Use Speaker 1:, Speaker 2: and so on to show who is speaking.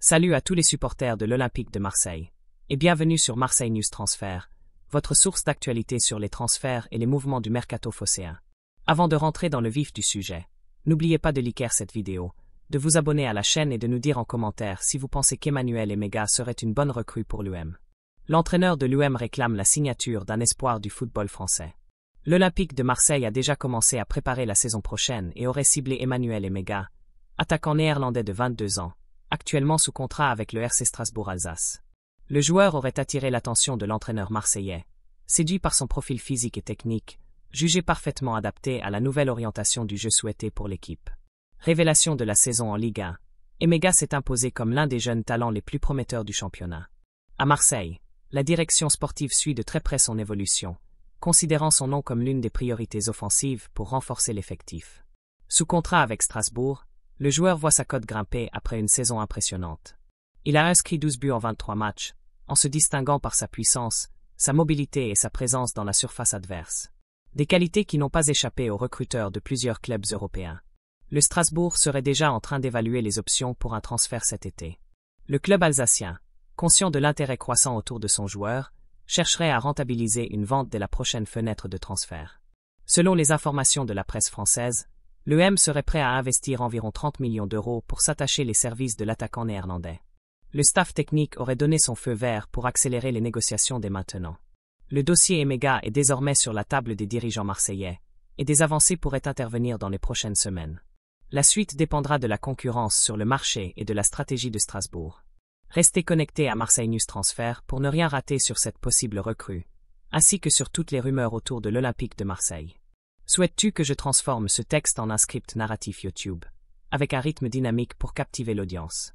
Speaker 1: Salut à tous les supporters de l'Olympique de Marseille. Et bienvenue sur Marseille News Transfert, votre source d'actualité sur les transferts et les mouvements du mercato phocéen. Avant de rentrer dans le vif du sujet, n'oubliez pas de liker cette vidéo, de vous abonner à la chaîne et de nous dire en commentaire si vous pensez qu'Emmanuel Emega serait une bonne recrue pour l'UM. L'entraîneur de l'UM réclame la signature d'un espoir du football français. L'Olympique de Marseille a déjà commencé à préparer la saison prochaine et aurait ciblé Emmanuel Emega, attaquant néerlandais de 22 ans, actuellement sous contrat avec le RC Strasbourg-Alsace. Le joueur aurait attiré l'attention de l'entraîneur marseillais, séduit par son profil physique et technique, jugé parfaitement adapté à la nouvelle orientation du jeu souhaité pour l'équipe. Révélation de la saison en Ligue 1, Emega s'est imposé comme l'un des jeunes talents les plus prometteurs du championnat. À Marseille, la direction sportive suit de très près son évolution, considérant son nom comme l'une des priorités offensives pour renforcer l'effectif. Sous contrat avec Strasbourg, le joueur voit sa cote grimper après une saison impressionnante. Il a inscrit 12 buts en 23 matchs, en se distinguant par sa puissance, sa mobilité et sa présence dans la surface adverse. Des qualités qui n'ont pas échappé aux recruteurs de plusieurs clubs européens. Le Strasbourg serait déjà en train d'évaluer les options pour un transfert cet été. Le club alsacien, conscient de l'intérêt croissant autour de son joueur, chercherait à rentabiliser une vente dès la prochaine fenêtre de transfert. Selon les informations de la presse française, l'UM serait prêt à investir environ 30 millions d'euros pour s'attacher les services de l'attaquant néerlandais. Le staff technique aurait donné son feu vert pour accélérer les négociations dès maintenant. Le dossier Emega est désormais sur la table des dirigeants marseillais, et des avancées pourraient intervenir dans les prochaines semaines. La suite dépendra de la concurrence sur le marché et de la stratégie de Strasbourg. Restez connectés à Marseille News Transfert pour ne rien rater sur cette possible recrue, ainsi que sur toutes les rumeurs autour de l'Olympique de Marseille. Souhaites-tu que je transforme ce texte en un script narratif YouTube, avec un rythme dynamique pour captiver l'audience?